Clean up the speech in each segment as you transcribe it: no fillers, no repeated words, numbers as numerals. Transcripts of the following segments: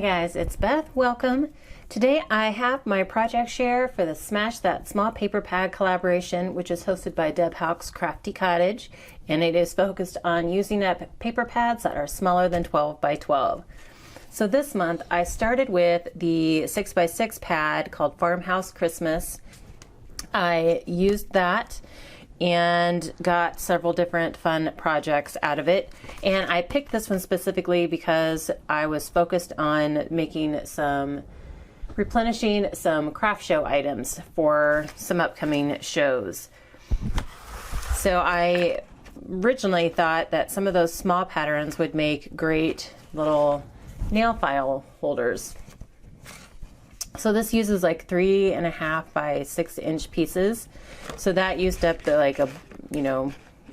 Hi guys, it's Beth. Welcome. Today I have my project share for the Smash That Small Paper Pad collaboration, which is hosted by Deb Houck's Crafty Cottage, and it is focused on using up paper pads that are smaller than 12 by 12. So this month I started with the 6x6 pad called Farmhouse Christmas. I used that and got several different fun projects out of it. And I picked this one specifically because I was focused on replenishing some craft show items for some upcoming shows. So I originally thought that some of those small patterns would make great little nail file holders. So this uses like 3.5 by 6 inch pieces. So that used up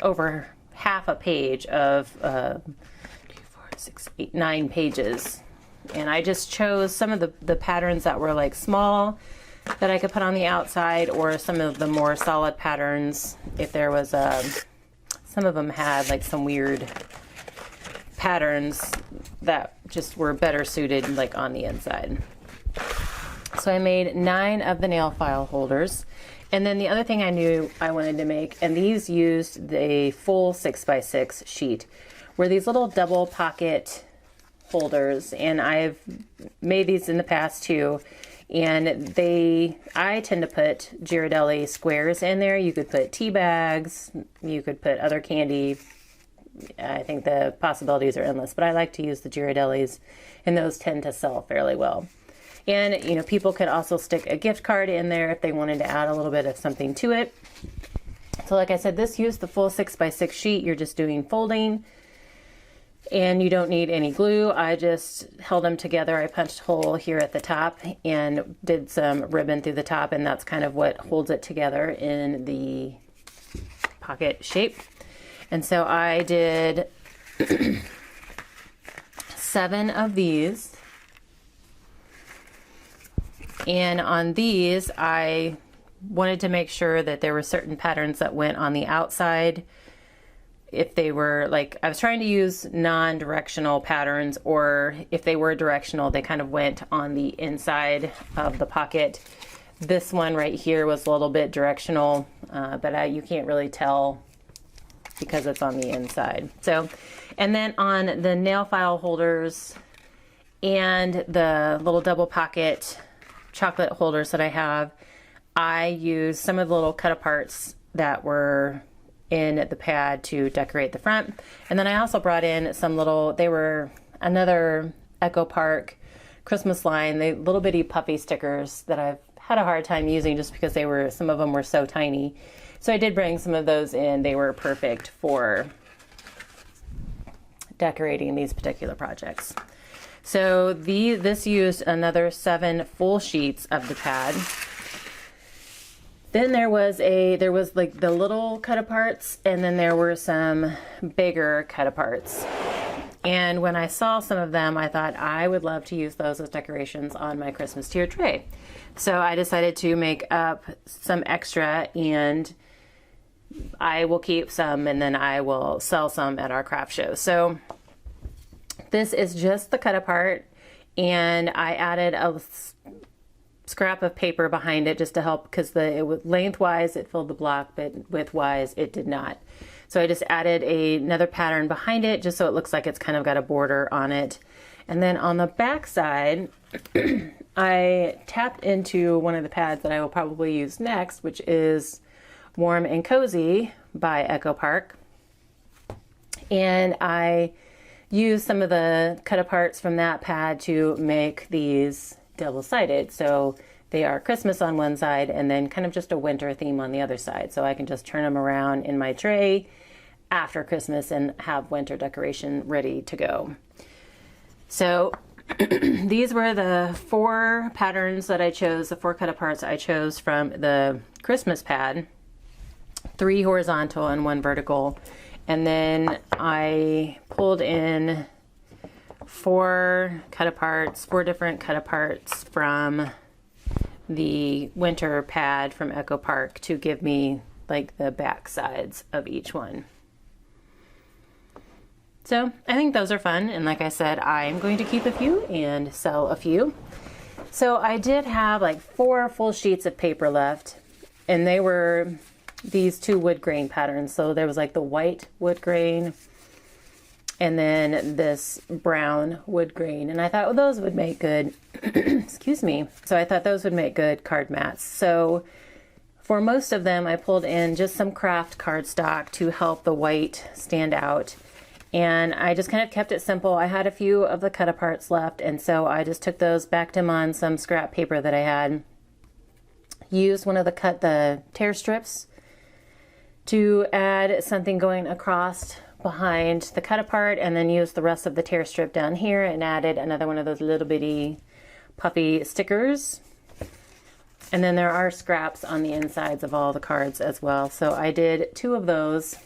over half a page of 2, 4, 6, 8, 9 pages. And I just chose some of the patterns that were like small that I could put on the outside, or some of the more solid patterns. If there was some of them had like some weird patterns that just were better suited like on the inside. So I made 9 of the nail file holders. And then the other thing I knew I wanted to make, and these used the full 6x6 sheet, were these little double pocket holders. And I've made these in the past too. And I tend to put Ghirardelli squares in there. You could put tea bags, you could put other candy. I think the possibilities are endless, but I like to use the Ghirardellis, and those tend to sell fairly well. And, people could also stick a gift card in there if they wanted to add a little bit of something to it. So like I said, this used the full 6x6 sheet. You're just doing folding, and you don't need any glue. I just held them together. I punched a hole here at the top and did some ribbon through the top, and that's kind of what holds it together in the pocket shape. And so I did 7 of these. And on these, I wanted to make sure that there were certain patterns that went on the outside. If they were I was trying to use non-directional patterns, or if they were directional, they kind of went on the inside of the pocket. This one right here was a little bit directional, but you can't really tell because it's on the inside. So, and then on the nail file holders and the little double pocket chocolate holders that I have, I used some of the little cut aparts that were in the pad to decorate the front. And then I also brought in they were another Echo Park Christmas line, the little bitty puffy stickers that I've had a hard time using just because some of them were so tiny. So I did bring some of those in. They were perfect for decorating these particular projects. So this used another 7 full sheets of the pad. Then there was like the little cut aparts, and then there were some bigger cut aparts. And when I saw some of them, I thought I would love to use those as decorations on my Christmas tier tray. So I decided to make up some extra, and I will keep some, and then I will sell some at our craft show. So this is just the cut apart, and I added a scrap of paper behind it just to help, because lengthwise it filled the block, but widthwise it did not. So I just added another pattern behind it just so it looks like it's kind of got a border on it. And then on the back side, I tapped into one of the pads that I will probably use next, which is Warm and Cozy by Echo Park. And I used some of the cut aparts from that pad to make these double-sided. So they are Christmas on one side and then kind of just a winter theme on the other side. So I can just turn them around in my tray after Christmas and have winter decoration ready to go. So these were the 4 patterns that I chose, the 4 cut aparts I chose from the Christmas pad, 3 horizontal and 1 vertical. And then I pulled in 4 different cut aparts from the winter pad from Echo Park to give me like the back sides of each one. So I think those are fun. And like I said, I'm going to keep a few and sell a few. So I did have like 4 full sheets of paper left, and they were these 2 wood grain patterns. So there was like the white wood grain and then this brown wood grain. And I thought, well, those would make good, excuse me. So I thought those would make good card mats. So for most of them, I pulled in just some craft cardstock to help the white stand out. And I just kind of kept it simple. I had a few of the cut aparts left, and so I just took those, backed them on some scrap paper that I had, used one of the tear strips to add something going across behind the cut apart, and then used the rest of the tear strip down here and added another one of those little bitty puffy stickers. And then there are scraps on the insides of all the cards as well. So I did 2 of those.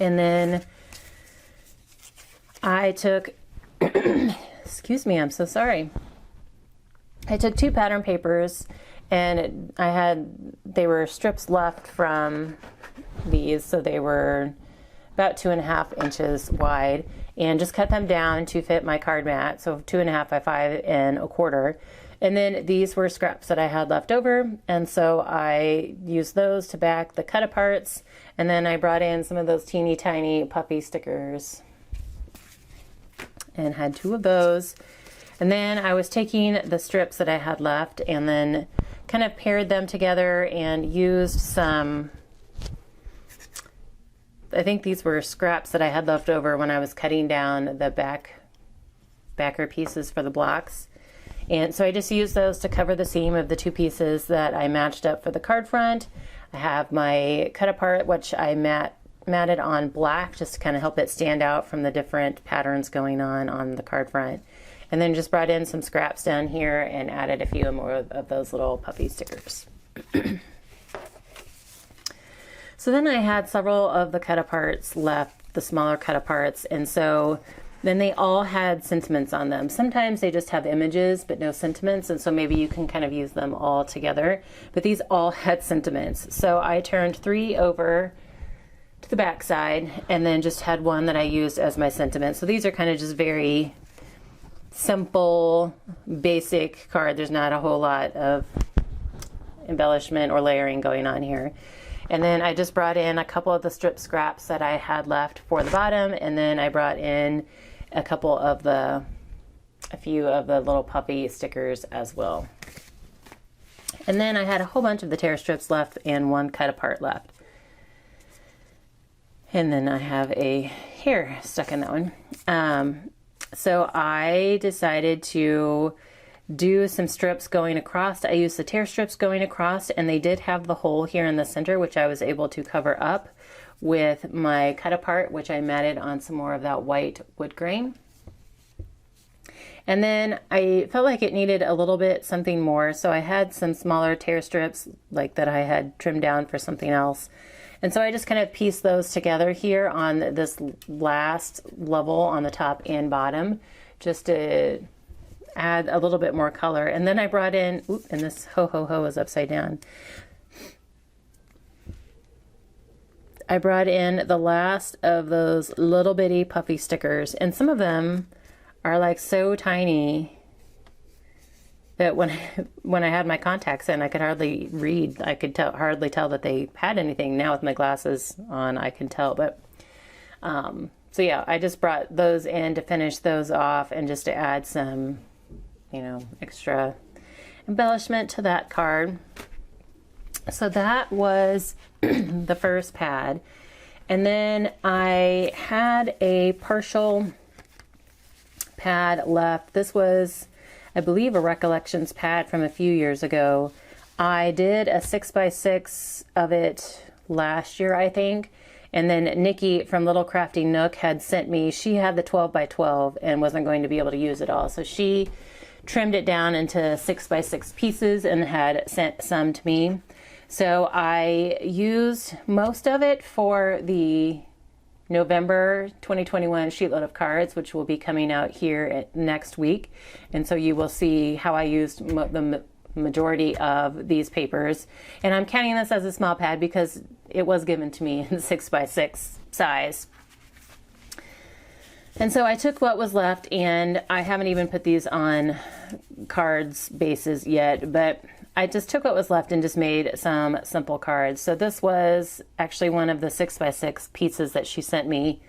And then I took, excuse me, I'm so sorry. I took 2 pattern papers, and they were strips left from these, so they were about 2.5 inches wide, and just cut them down to fit my card mat. So 2.5 by 5 1/4. And then these were scraps that I had left over, and so I used those to back the cut aparts, and then I brought in some of those teeny tiny puffy stickers and had 2 of those. And then I was taking the strips that I had left and then kind of paired them together and used some, I think these were scraps that I had left over when I was cutting down the backer pieces for the blocks. And so I just used those to cover the seam of the 2 pieces that I matched up for the card front. I have my cut apart, which I matted on black just to kind of help it stand out from the different patterns going on the card front. And then just brought in some scraps down here and added a few more of those little puffy stickers. So then I had several of the cut aparts left, the smaller cut aparts, and so then they all had sentiments on them. Sometimes they just have images but no sentiments, and so maybe you can kind of use them all together. But these all had sentiments. So I turned 3 over to the back side and then just had 1 that I used as my sentiment. So these are kind of just very simple, basic card. There's not a whole lot of embellishment or layering going on here. And then I just brought in a couple of the strip scraps that I had left for the bottom, and then I brought in a few of the little puffy stickers as well. And then I had a whole bunch of the tear strips left and 1 cut apart left. And then I have a hair stuck in that one. So I decided to do some strips going across. I used the tear strips going across, and they did have the hole here in the center, which I was able to cover up with my cut apart, which I matted on some more of that white wood grain. And then I felt like it needed a little bit something more, so I had some smaller tear strips like that I had trimmed down for something else. And so I just kind of pieced those together here on this last level on the top and bottom, just to add a little bit more color. And then I brought in, and this ho is upside down. I brought in the last of those little bitty puffy stickers, and some of them are like so tiny that when I had my contacts in, I could hardly read. I could hardly tell that they had anything. Now with my glasses on, I can tell. But so yeah, I just brought those in to finish those off and just to add some, extra embellishment to that card. So that was the first pad. And then I had a partial pad left. This was, I believe, a Recollections pad from a few years ago. I did a 6x6 of it last year, I think. And then Nikki from Little Crafty Nook had sent me, she had the 12x12 and wasn't going to be able to use it all. So she trimmed it down into 6x6 pieces and had sent some to me. So I used most of it for the November 2021 sheetload of cards, which will be coming out here next week. And so you will see how I used the majority of these papers. And I'm counting this as a small pad because it was given to me in 6x6 size. And so I took what was left, and I haven't even put these on cards bases yet, but I just took what was left and just made some simple cards. So this was actually one of the 6x6 pieces that she sent me,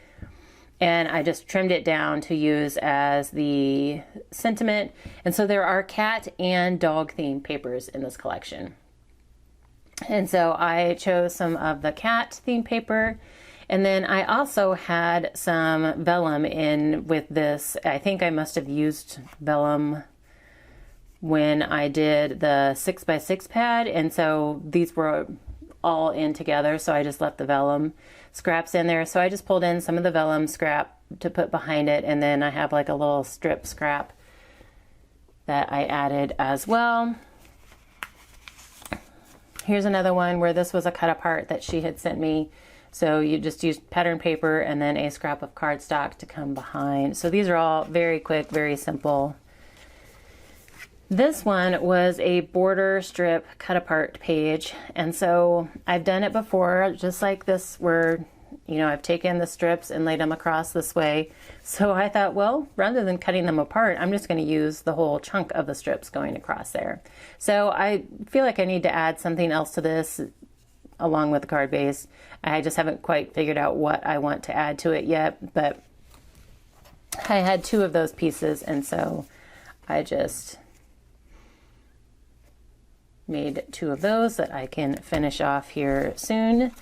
and I just trimmed it down to use as the sentiment. And so there are cat and dog themed papers in this collection. And so I chose some of the cat themed paper. And then I also had some vellum in with this. I think I must have used vellum when I did the 6x6 pad. And so these were all in together. So I just left the vellum scraps in there. So I just pulled in some of the vellum scrap to put behind it. And then I have like a little strip scrap that I added as well. Here's another one where this was a cut apart that she had sent me. So you just use pattern paper and then a scrap of cardstock to come behind. So these are all very quick, very simple. This one was a border strip cut apart page. And so I've done it before, just like this, where, you know, I've taken the strips and laid them across this way. So I thought, well, rather than cutting them apart, I'm just going to use the whole chunk of the strips going across there. So I feel like I need to add something else to this along with the card base. I just haven't quite figured out what I want to add to it yet, but I had two of those pieces, and so I just made two of those that I can finish off here soon.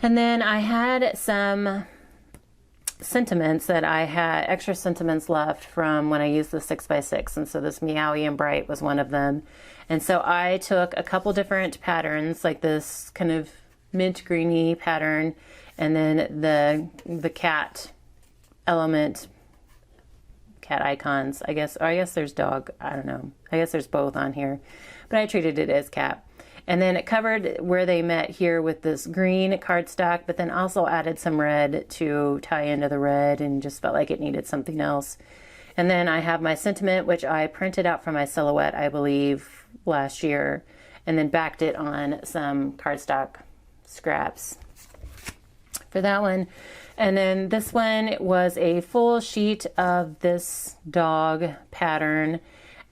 And then I had some sentiments that I had extra sentiments left from when I used the 6x6, and so this Meowie and Bright was one of them. And so I took a couple different patterns, like this kind of mint greeny pattern, and then the cat element, cat icons, I guess, or I guess there's dog, I don't know, I guess there's both on here, but I treated it as cat. And then it covered where they met here with this green cardstock, but then also added some red to tie into the red, and just felt like it needed something else. And then I have my sentiment, which I printed out from my silhouette, I believe, last year, and then backed it on some cardstock scraps for that one. And then this one was a full sheet of this dog pattern,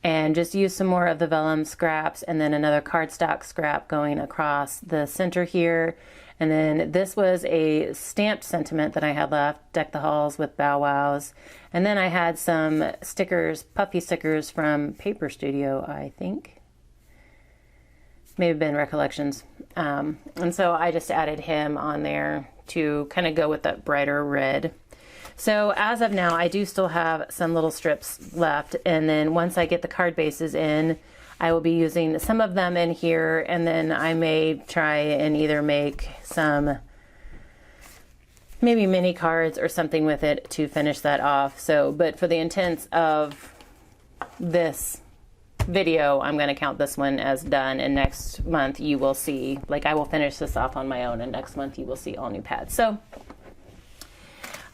and just used some more of the vellum scraps and then another cardstock scrap going across the center here. And then this was a stamped sentiment that I had left, Deck the Halls with Bow Wows. And then I had some stickers, puffy stickers from Paper Studio, I think. Maybe been Recollections. And so I just added him on there to kind of go with that brighter red. So as of now, I do still have some little strips left, and then once I get the card bases in, I will be using some of them in here, and then I may try and either make some maybe mini cards or something with it to finish that off. So, but for the intents of this video, I'm going to count this one as done, and next month you will see, like, I will finish this off on my own, and next month you will see all new pads. So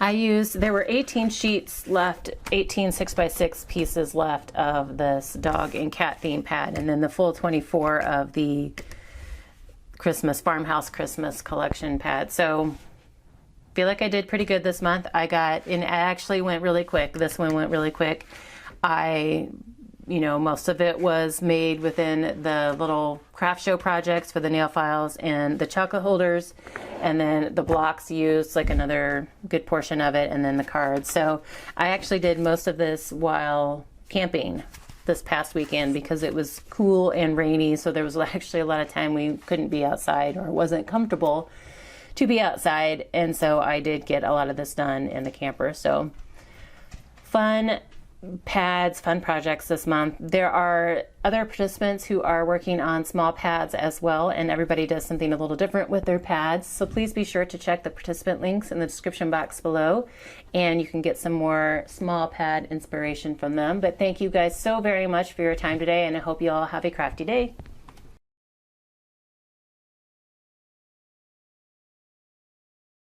there were 18 sheets left, 18 6x6 pieces left of this dog and cat theme pad, and then the full 24 of the Farmhouse Christmas collection pad. So I feel like I did pretty good this month. And it actually went really quick. This one went really quick. Most of it was made within the little craft show projects for the nail files and the chocolate holders, and then the blocks used like another good portion of it, and then the cards. So I actually did most of this while camping this past weekend because it was cool and rainy, so there was actually a lot of time we couldn't be outside or wasn't comfortable to be outside, and so I did get a lot of this done in the camper. So fun pads, fun projects this month. There are other participants who are working on small pads as well, and everybody does something a little different with their pads. So please be sure to check the participant links in the description box below, and you can get some more small pad inspiration from them. But thank you guys so very much for your time today, and I hope you all have a crafty day.